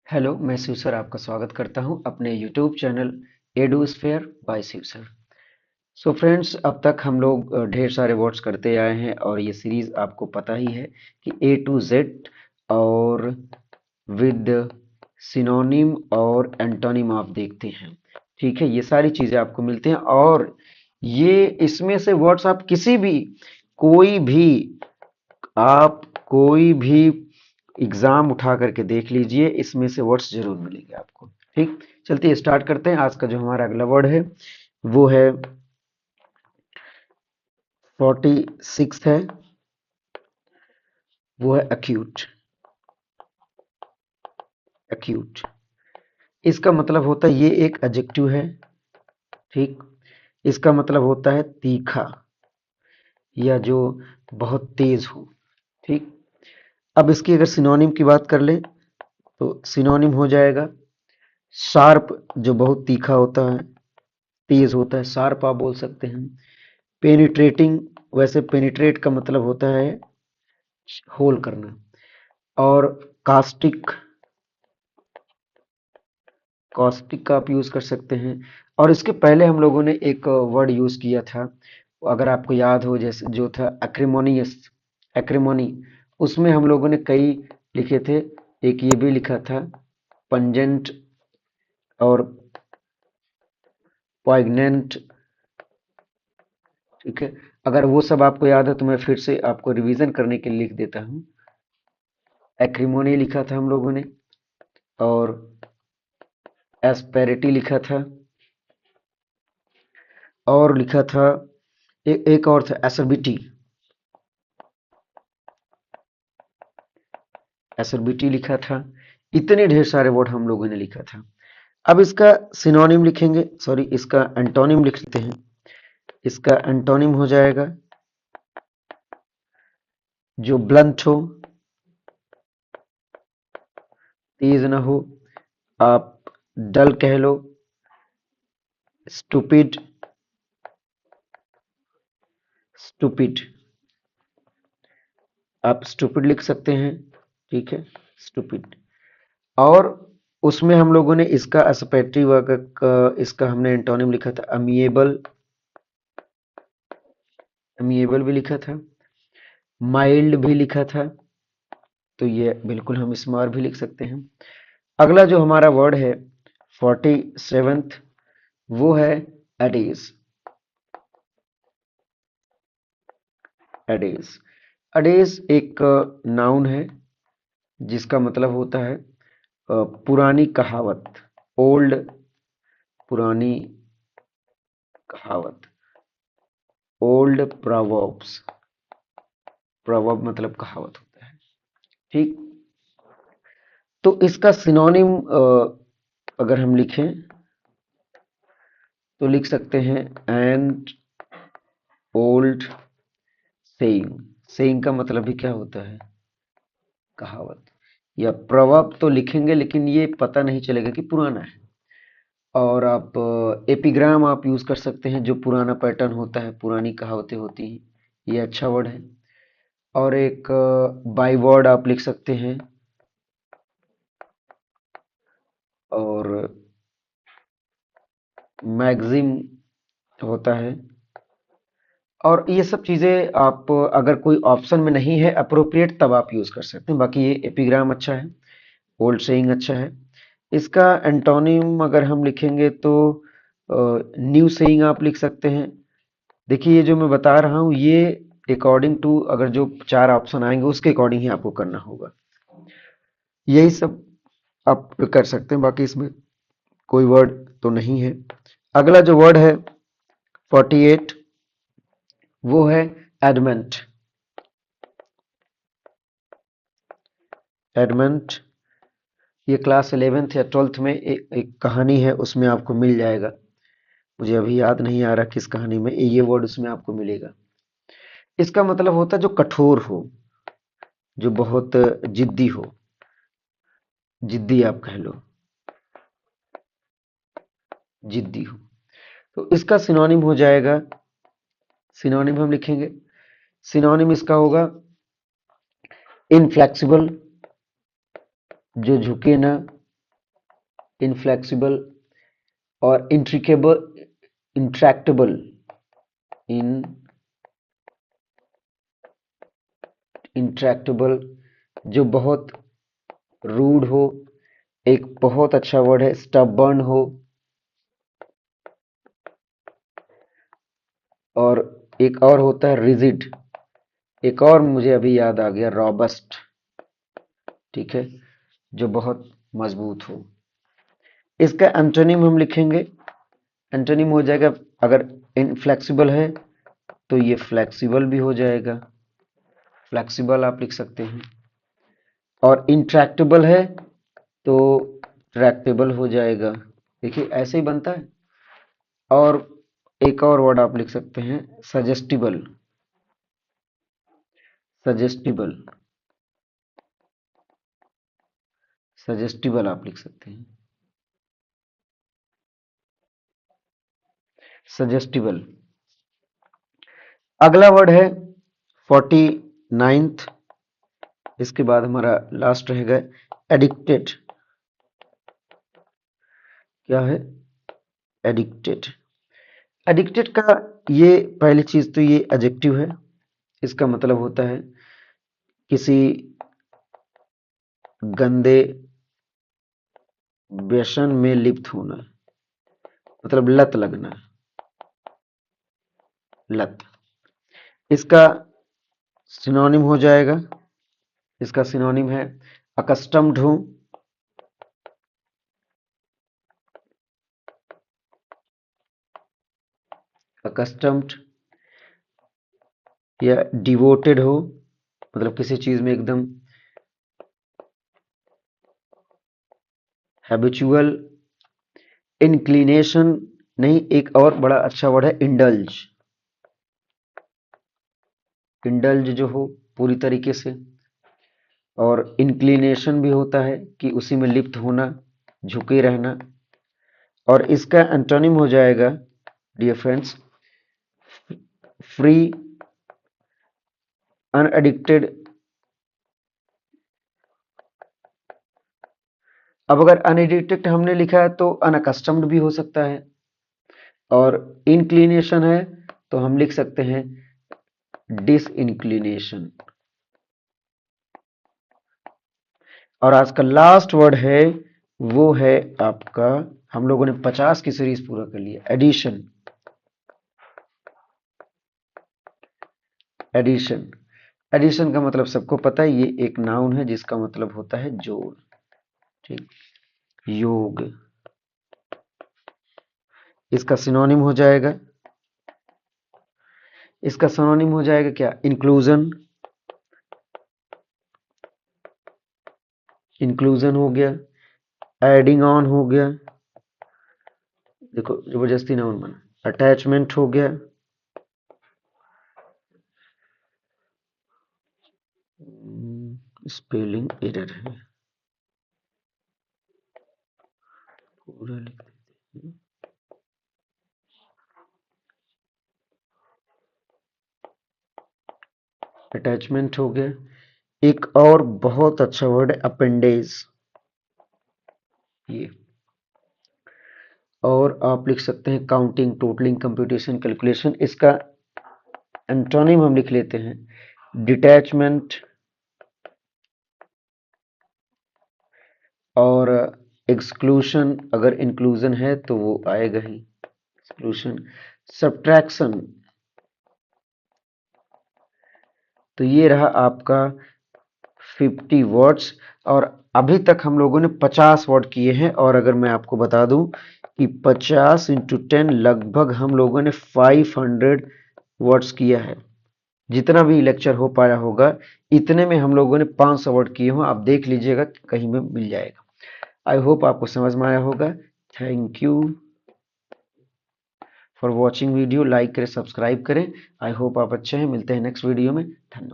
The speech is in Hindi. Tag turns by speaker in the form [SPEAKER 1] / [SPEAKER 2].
[SPEAKER 1] हेलो, मैं शिव सर आपका स्वागत करता हूं अपने YouTube channel Edusphere by Shiv sir. So friends, अब तक हम लोग ढेर सारे वर्ड्स करते आए हैं और ये सीरीज आपको पता ही है कि ए टू जेड और विद सिनोनिम और एंटोनिम आप देखते हैं। ठीक है, ये सारी चीजें आपको मिलती हैं और ये इसमें से वर्ड्स आप कोई भी आप कोई भी एग्जाम उठा करके देख लीजिए, इसमें से वर्ड्स जरूर मिलेंगे आपको। ठीक, चलते स्टार्ट करते हैं। आज का जो हमारा अगला वर्ड है वो है 46 है, वो है अक्यूट। अक्यूट इसका मतलब होता है, ये एक एडजेक्टिव है। ठीक, इसका मतलब होता है तीखा या जो बहुत तेज हो। ठीक, अब इसकी अगर सिनोनिम की बात कर लें तो सिनोनिम हो जाएगा शार्प, जो बहुत तीखा होता है, तेज होता है, शार्प आप बोल सकते हैं। पेनिट्रेटिंग, वैसे पेनिट्रेट का मतलब होता है होल करना। और कास्टिक, कॉस्टिक का आप यूज कर सकते हैं। और इसके पहले हम लोगों ने एक वर्ड यूज किया था, अगर आपको याद हो, जैसे जो था एक्रिमोनियस, एक्रिमोनी, उसमें हम लोगों ने कई लिखे थे। एक ये भी लिखा था पंजेंट और पॉइग्नेंट। ठीक है, अगर वो सब आपको याद है तो मैं फिर से आपको रिवीजन करने के लिए लिख देता हूँ। एक्रिमोनी लिखा था हम लोगों ने, और एस्पेरिटी लिखा था, और लिखा था एक और था एसरबिटी। एसरबिटी लिखा था। इतने ढेर सारे वर्ड हम लोगों ने लिखा था। अब इसका सिनोनिम लिखेंगे, सॉरी, इसका एंटोनिम लिख लेते हैं। इसका एंटोनिम हो जाएगा जो ब्लंट हो, तेज ना हो, आप डल कह लो, स्टूपिड, स्टूपिड, आप स्टूपिड लिख सकते हैं। ठीक है, स्टूपिड। और उसमें हम लोगों ने इसका एसपेक्टिव का, इसका हमने एंटोनिम लिखा था अमिएबल। अमिएबल भी लिखा था, माइल्ड भी लिखा था, तो ये बिल्कुल हम स्मार भी लिख सकते हैं। अगला जो हमारा वर्ड है 47th, वो है एडेज। एडेज, एडेज एक नाउन है जिसका मतलब होता है पुरानी कहावत, ओल्ड, पुरानी कहावत, ओल्ड प्रोवर्ब्स। प्रोवर्ब मतलब कहावत होता है। ठीक, तो इसका सिनोनिम अगर हम लिखें तो लिख सकते हैं एंड ओल्ड सेइंग। सेइंग का मतलब भी क्या होता है? कहावत। या प्रवर्ब तो लिखेंगे लेकिन ये पता नहीं चलेगा कि पुराना है। और आप एपिग्राम आप यूज कर सकते हैं, जो पुराना पैटर्न होता है, पुरानी कहावतें होती हैं। ये अच्छा वर्ड है। और एक बाई वर्ड आप लिख सकते हैं। और मैगजिम होता है। और ये सब चीजें आप अगर कोई ऑप्शन में नहीं है अप्रोप्रिएट, तब आप यूज कर सकते हैं। बाकी ये एपिग्राम अच्छा है, ओल्ड सेइंग अच्छा है। इसका एंटोनिम अगर हम लिखेंगे तो न्यू सेइंग आप लिख सकते हैं। देखिए, ये जो मैं बता रहा हूँ ये अकॉर्डिंग टू, अगर जो चार ऑप्शन आएंगे उसके अकॉर्डिंग ही आपको करना होगा। यही सब आप कर सकते हैं, बाकी इसमें कोई वर्ड तो नहीं है। अगला जो वर्ड है 48, वो है एडमेंट। एडमेंट, ये क्लास 11th या 12th में एक कहानी है, उसमें आपको मिल जाएगा। मुझे अभी याद नहीं आ रहा किस कहानी में, ये वर्ड उसमें आपको मिलेगा। इसका मतलब होता है जो कठोर हो, जो बहुत जिद्दी हो, जिद्दी आप कह लो, जिद्दी हो। तो इसका सिनोनिम हो जाएगा, सिनोनिम हम लिखेंगे, सिनोनिम इसका होगा इनफ्लेक्सिबल, जो झुके ना, इनफ्लेक्सिबल और इंट्रैक्टेबल इन इंट्रैक्टेबल जो बहुत रूड हो। एक बहुत अच्छा वर्ड है स्टबर्न हो। और एक और होता है रिजिड। एक और मुझे अभी याद आ गया रॉबस्ट। ठीक है, जो बहुत मजबूत हो। इसका एंटोनिम हम लिखेंगे। एंटोनिम हो जाएगा, अगर इनफ्लेक्सिबल है तो ये फ्लेक्सिबल भी हो जाएगा, फ्लेक्सिबल आप लिख सकते हैं। और इंट्रैक्टेबल है तो ट्रैक्टेबल हो जाएगा। देखिए ऐसे ही बनता है। और एक और वर्ड आप लिख सकते हैं सजेस्टिबल। सजेस्टिबल सजेस्टिबल आप लिख सकते हैं, सजेस्टिबल। अगला वर्ड है 49th। इसके बाद हमारा लास्ट रहेगा एडिक्टेड। क्या है? एडिक्टेड। एडिक्टेड का ये पहली चीज तो ये एडजेक्टिव है। इसका मतलब होता है किसी गंदे व्यसन में लिप्त होना, मतलब लत लगना, लत। इसका सिनोनिम हो जाएगा, इसका सिनोनिम है अकस्टम्ड हूं, अकस्टम्ड। या डिवोटेड हो, मतलब किसी चीज में एकदम हैबिचुअल। इंक्लिनेशन नहीं, एक और बड़ा अच्छा वर्ड है इंडल्ज। इंडल्ज जो हो पूरी तरीके से। और इंक्लिनेशन भी होता है कि उसी में लिप्त होना, झुके रहना। और इसका एंटोनिम हो जाएगा डियर फ्रेंड्स फ्री, अनएडिक्टेड। अब अगर अनएडिक्टेड हमने लिखा है तो अनअकस्टम्ड भी हो सकता है। और इंक्लिनेशन है तो हम लिख सकते हैं डिसइंक्लिनेशन। और आज का लास्ट वर्ड है वो है आपका, हम लोगों ने 50 की सीरीज पूरा कर लिया, एडिशन। एडिशन। एडिशन का मतलब सबको पता है, ये एक नाउन है जिसका मतलब होता है जोड़। ठीक, योग। इसका सिनोनिम हो जाएगा, इसका सिनोनिम हो जाएगा क्या? इंक्लूजन। इंक्लूजन हो गया, एडिंग ऑन हो गया, देखो जबरदस्ती नाउन बना। अटैचमेंट हो गया, स्पेलिंग एरर है, पूरा लिख देते हैं। अटैचमेंट हो गया। एक और बहुत अच्छा वर्ड है अपेंडेज, ये। और आप लिख सकते हैं काउंटिंग, टोटलिंग, कंप्यूटेशन, कैलकुलेशन। इसका एंटोनिम हम लिख लेते हैं डिटैचमेंट। और एक्सक्लूशन, अगर इंक्लूजन है तो वो आएगा ही, एक्सक्लूशन। सब्ट्रैक्शन। तो ये रहा आपका 50 वर्ड्स। और अभी तक हम लोगों ने 50 वर्ड किए हैं। और अगर मैं आपको बता दूं कि 50 इंटू 10 लगभग हम लोगों ने 500 वर्ड्स किया है। जितना भी लेक्चर हो पाया होगा इतने में हम लोगों ने 500 वर्ड किए हों। आप देख लीजिएगा कहीं में मिल जाएगा। आई होप आपको समझ में आया होगा। Thank you for watching video. Like करें, सब्सक्राइब करें। आई होप आप अच्छे हैं। मिलते हैं नेक्स्ट वीडियो में। धन्यवाद।